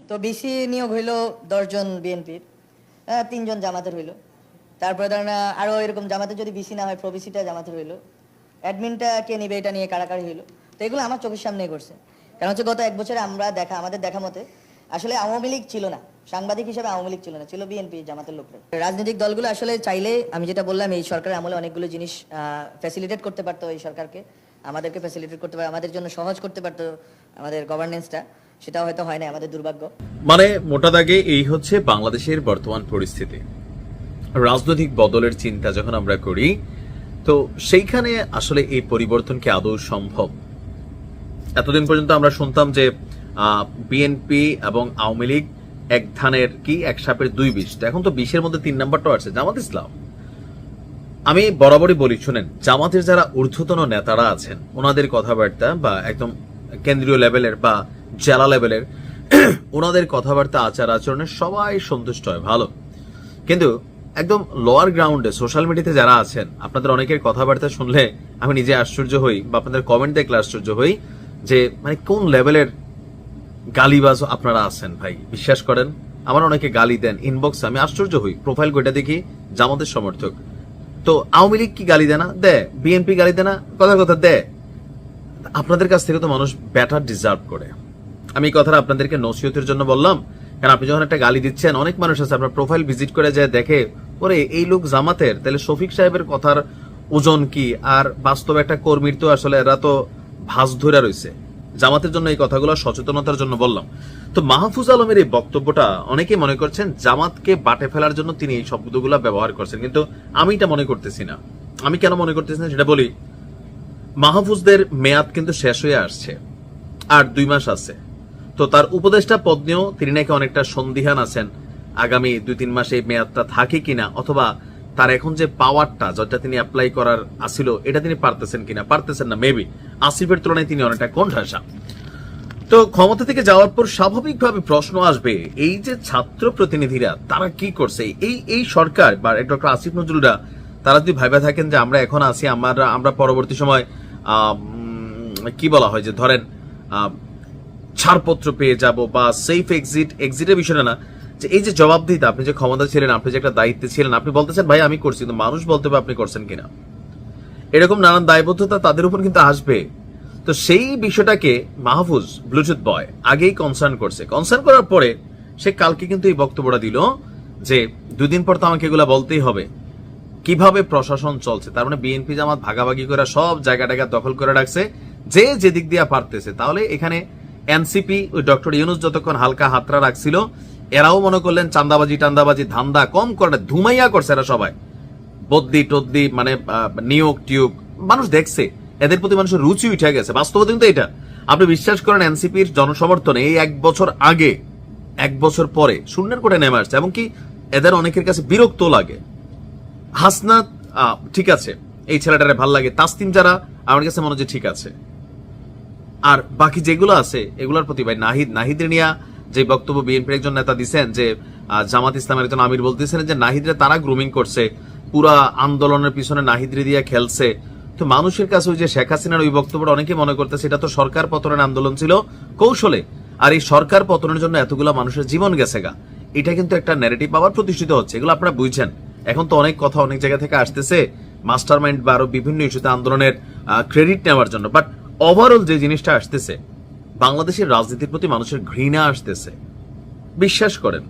তো বিসি নিয়োগ হইল 10 জন বিএনপির, 3 জন জামাতের হইল। তারপরে ধরেন আরো এরকম জামাতের যদি বিসি না হয় প্রবিসিটা জামাতের হইল, অ্যাডমিনটা কে নিবে এটা নিয়ে কাড়াকাড়ি হইল। তো এগুলো আমার চোখের সামনে করছে। কারণ হচ্ছে গত 1 বছরে আমাদের দেখা মতে আসলে আওয়ামী লীগ ছিল না, সাংবাদিক হিসেবে আওয়ামী লীগ ছিল না, ছিল বিএনপি জামাতের লোকরা। রাজনৈতিক দলগুলো আসলে চাইলে, আমি যেটা বললাম, এই সরকারের আমলে অনেকগুলো জিনিস ফ্যাসিলিটেট করতে পারতো, এই সরকারকে আমাদেরকে ফ্যাসিলিটেট করতে পারে, আমাদের জন্য সহজ করতে পারতো আমাদের গভর্নেন্সটা, সেটাও হয়তো হয় না, আমাদের দুর্ভাগ্য। মানে মোটা দাগে এই হচ্ছে বাংলাদেশের বর্তমান পরিস্থিতি। রাজনৈতিক বদলের চিন্তা যখন আমরা করি, তো সেইখানে আসলে এই পরিবর্তন কি আদৌ সম্ভব? এতদিন পর্যন্ত আমরা শুনতাম যে বিএনপি এবং আওয়ামী লীগ এক ধানের কি এক সাপের 2 বিষ। এখন তো 20-এর মধ্যে 3 নাম্বারটাও আছে জামাত ইসলাম। আমি বরাবরই বলি, শুনেন, জামাতের যারা ঊর্ধ্বতন নেতারা আছেন ওনাদের কথাবার্তা বা একদম কেন্দ্রীয় লেভেলের বা জেলা লেভেলের ওনাদের কথাবার্তা আচার আচরণে সবাই সন্তুষ্ট হয়, ভালো। কিন্তু একদম লোয়ার গ্রাউন্ডে সোশ্যাল মিডিয়াতে যারা আছেন, আপনাদের অনেকের কথাবার্তা শুনলে আমি নিজে আশ্চর্য হই, বা আপনাদের কমেন্ট দেখলে আশ্চর্য হই যে মানে কোন লেভেলের গালিবাজ আপনারা আছেন ভাই। বিশ্বাস করেন, আমার অনেকে গালি দেন ইনবক্স, আমি আশ্চর্য হই, প্রোফাইল গোটা দেখি জামাতের সমর্থক। তো আওয়ামী লীগ কি গালি দেয় না? দেয়। বিএনপি গালি দেয় না? কথা কথা দেয়। আপনাদের কাছ থেকে তো মানুষ বেটার ডিজার্ভ করে। আমি এই কথাটা আপনাদেরকে নসিহতের জন্য বললাম, কারণ আপনি যখন একটা গালি দিচ্ছেন, অনেক মানুষ আছে আপনার প্রোফাইল ভিজিট করে যায়, দেখে ওরে এই লোক জামাতের, তাহলে শফিক সাহেবের কথার ওজন কি? আর বাস্তব একটা কর্মীর তো আসলে এরা তো ভাঁজ ধরে রয়েছে। জামাতের জন্য এই কথাগুলো সচেতনতার জন্য বললাম। তো মাহফুজ আলমের এই বক্তব্যটা অনেকে মনে করছেন জামাতকে বাটে ফেলার জন্য তিনি এই শব্দগুলো ব্যবহার করছেন, কিন্তু আমি এটা মনে করতেছি না। আমি কেন মনে করতেছি না সেটা বলি। মাহফুজদের মেয়াদ কিন্তু শেষ হয়ে আসছে, আর 2 মাস আছে। তো তার উপদেষ্টা পদ নিয়েও তিনি নাকি অনেকটা সন্দিহান আছেন, আগামী 2-3 মাসে এই মেয়াদটা থাকে কিনা, অথবা তার এখন যে পাওয়ারটা যেটা তিনি অ্যাপ্লাই করার আসিল এটা তিনি পারতেছেন কিনা, পারতেছেন না মেবি। আসিফের তুলনায় তিনি অনেকটা কোণঠাসা। তো ক্ষমতা থেকে যাওয়ার পর স্বাভাবিকভাবে প্রশ্ন আসবে, এই যে ছাত্র প্রতিনিধিরা তারা কি করছে, এই সরকার বা ডক্টর আসিফ নজরুলরা, তারা যদি ভাইবা থাকেন যে আমরা এখন আছি, আমরা পরবর্তী সময় কি বলা হয় যে ধরেন ছাড়পত্র পেয়ে যাব বা সেফ এক্সিটের বিষয়টা না, যে এই যে জবাবদিহিতা, আপনি যে ক্ষমতা ছিলেন, আপনি যে একটা দায়িত্বে ছিলেন, আপনি বলতেছেন ভাই আমি করছি, কিন্তু মানুষ বলতে হবে আপনি করছেন কিনা। এরকম নানান দায়বদ্ধতা তাদের উপর কিন্তু আসবে। তো সেই বিষয়টাকে মাহফুজ ব্লুটুথ বয় আগেই কনসার্ন করার পরে সে কালকে কিন্তু এই বক্তব্যটা দিল যে 2 দিন পর তো আমাকে এগুলা বলতেই হবে, কিভাবে প্রশাসন চলছে। তার মানে বিএনপি জামাত ভাগাভাগি করে সব জায়গাটাকে দখল করে রাখছে, যে যেদিক দিয়ে পারতেছে। তাহলে এখানে এনসিপি ওই ডক্টর ইউনূস যতক্ষণ হালকা হাতরা রাখছিল, এরাও মনে করলেন চান্দাবাজি ধান্দা কম করে ধুমাইয়া করছে এরা সবাই, বদলি টদ্দি মানে নিয়োগ টিয়োগ, মানুষ দেখছে, এদের প্রতি মানুষের রুচি উঠে গেছে। বাস্তবতা কিন্তু এটা। আপনি বিশ্বাস করেন এনসিপির জনসমর্থনে এই 1 বছর আগে 1 বছর পরে শূন্যের কোটে নেমে আসছে, এমনকি এদের অনেকের কাছে বিরক্ত লাগে। হাসনাত ঠিক আছে, এই ছেলেটারে ভাল লাগে, তাসতিম যারা আমার কাছে মনে হচ্ছে ঠিক আছে, আর বাকি যেগুলো আছে এগুলোর প্রতি ভাই নাহিদের নিয়ে যে বক্তব্য বিএনপির একজন নেতা দিচ্ছেন, যে জামাত ইসলামের একজন আমির বলতেছেন যে নাহিদরে তারা গ্রুমিং করছে, পুরা আন্দোলনের পিছনে নাহিদরে দিয়ে খেলছে। তো মানুষের কাছে ওই যে শেখ হাসিনার ওই বক্তব্যটা অনেকে মনে করতেছে এটা তো সরকার পতনের আন্দোলন ছিল কৌশলে, আর এই সরকার পতনের জন্য এতগুলা মানুষের জীবন গেছে গা, এটা কিন্তু একটা ন্যারেটিভ আবার প্রতিষ্ঠিত হচ্ছে। এগুলো আপনারা বুঝছেন। এখন তো অনেক কথা অনেক জায়গা থেকে আসতেছে মাস্টার মাইন্ড বা আরো বিভিন্ন ইস্যুতে আন্দোলনের ক্রেডিট নেওয়ার জন্য, বাট ওভারঅল যে জিনিসটা আসতেছে, বাংলাদেশের রাজনীতির প্রতি মানুষের ঘৃণা আসতেছে। বিশ্বাস করেন,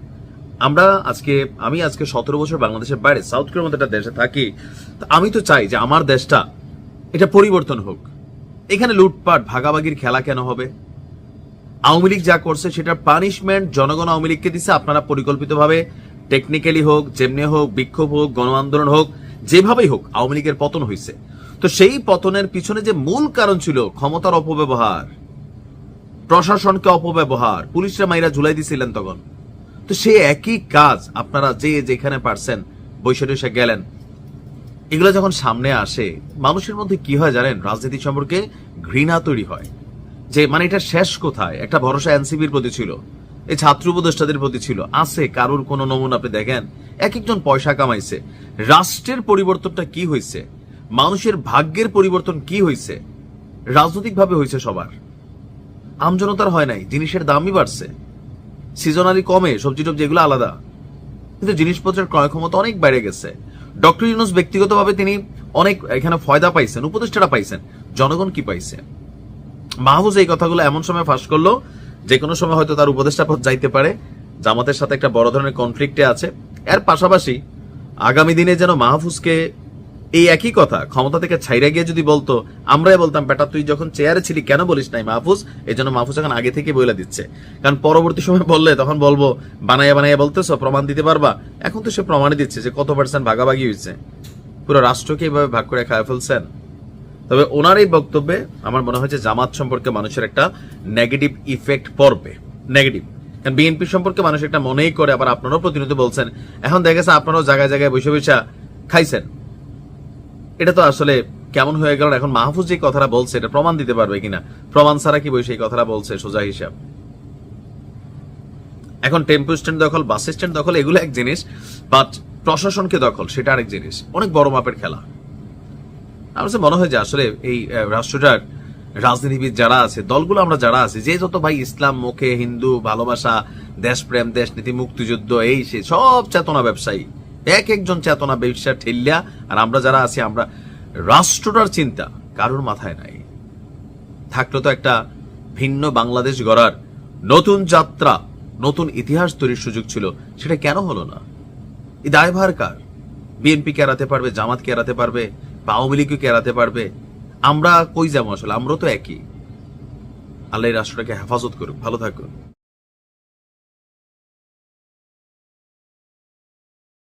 আমি আজকে 17 বছর বাংলাদেশের বাইরে সাউথ কোরিয়ার মতো একটা দেশে থাকি, আমি তো চাই যে আমার দেশটা এটা পরিবর্তন হোক। এখানে লুটপাট ভাগাভাগির খেলা কেন হবে? আওয়ামী লীগ যা করছে সেটার পানিশমেন্ট জনগণ আওয়ামী লীগকে দিচ্ছে। আপনারা পরিকল্পিতভাবে টেকনিক্যালি হোক, যেমনি হোক, বিক্ষোভ হোক, গণ আন্দোলন হোক, যেভাবেই হোক আওয়ামী লীগের পতন হয়েছে। তো সেই পতনের পিছনে যে মূল কারণ ছিল ক্ষমতার অপব্যবহার, প্রশাসনকে অপব্যবহার, পুলিশরা মাইরা ঝুলাই দিছিলেন তখন। তো সে একই কাজ আপনারা যে যেখানে পারছেন বৈশাখে গেলেন। এগুলো যখন সামনে আসে মানুষের মধ্যে কি হয় জানেন? রাজনীতি সম্পর্কে ঘৃণা তৈরি হয়, যে মানে এটা শেষ কোথায়। একটা ভরসা এনসিপির প্রতি ছিল, এই ছাত্র উপদেষ্টাদের প্রতি ছিল, আছে কারুর কোন নমুনা আপনি দেখেন? এক একজন পয়সা কামাইছে। রাষ্ট্রের পরিবর্তনটা কি হয়েছে? মানুষের ভাগ্যের পরিবর্তন কি হয়েছে? রাজনৈতিক ভাবে হয়েছে সবার, আমজনতার হয় নাই। জিনিসের দামই বাড়ছে। সিজনালি কমে, সবজি টবজি এগুলো আলাদা, কিন্তু জিনিসপত্রের ক্রয় ক্ষমতা অনেক বেড়ে গেছে। ডক্টর ইউনূস ব্যক্তিগতভাবে তিনি অনেক এখানে ফয়দা পাইছেন, উপদেষ্টারা পাইছেন, জনগণ কি পাইছে? মাহফুজ এই কথাগুলো এমন সময় ফাঁস করলো, যে কোনো সময় হয়তো তার উপদেষ্টা পদ যাইতে পারে, জামাতের সাথে একটা বড় ধরনের কনফ্লিক্টে আছে। এর পাশাপাশি আগামী দিনে যেন মাহফুজকে এই একই কথা ক্ষমতা থেকে ছাইরা গিয়ে যদি বলতো, আমরাই বলতাম বেটা তুই যখন চেয়ারে ছিলি কেন বলিস নাই মাহফুজ, এই জন্য মাহফুজ এখন আগে থেকে বলে দিচ্ছে। কারণ পরবর্তী সময় বললে তখন বলবো বানাইয়া বানাইয়া বলতেছো, প্রমাণ দিতে পারবা? এখন তো সে প্রমাণই দিচ্ছে যে কত পার্সেন্ট ভাগাভাগি হয়েছে, পুরো রাষ্ট্রকে এইভাবে ভাগ করে খায় ফেলছেন। তবে ওনার এই বক্তব্যে আমার মনে হয় যে জামাত সম্পর্কে মানুষের একটা নেগেটিভ ইফেক্ট পড়বে, নেগেটিভ। কারণ বিএনপি সম্পর্কে মানুষ একটা মনেই করে, আবার আপনারাও প্রতিনিয়ত বলছেন, এখন দেখা গেছে আপনারাও জায়গায় জায়গায় বসে বসে খাইছেন। এটা তো আসলে কেমন হয়ে গেল। এখন মাহফুজ যে কথাটা বলছে এটা প্রমাণ দিতে পারবে কিনা, প্রমাণ ছাড়া কি বসে এই কথাটা বলছে, সোজা হিসাব। এখন টেম্পো স্ট্যান্ড দখল, বাস স্ট্যান্ড দখল এগুলো এক জিনিস, বাট প্রশাসনকে দখল সেটা আরেক জিনিস, অনেক বড় মাপের খেলা। আমার কাছে মনে হয় যে আসলে এই রাষ্ট্রটার রাজনীতিবিদ যারা আছে, দলগুলো আমরা যারা আছি, যে যত ভাই ইসলাম মুখে হিন্দু ভালোবাসা, দেশপ্রেম, দেশনীতি, মুক্তিযুদ্ধ, এই সে সব চেতনা ব্যবসায়ী, এক একজন চেতনা ব্যবসা ঠেলিয়া, আর আমরা যারা আছি আমরা রাষ্ট্রটার চিন্তা কারোর মাথায় নাই। থাকলো তো একটা ভিন্ন বাংলাদেশ গড়ার নতুন যাত্রা, নতুন ইতিহাস তৈরির সুযোগ ছিল, সেটা কেন হলো না? এই দায়ভার কার? বিএনপি কে এড়াতে পারবে, জামাত কে এড়াতে পারবে, বা আওয়ামী লীগ কে এড়াতে পারবে? আমরা কই যাবো আসলে? আমরা তো একই। আল্লাহ এই রাষ্ট্রটাকে হেফাজত করুক। ভালো থাকুন।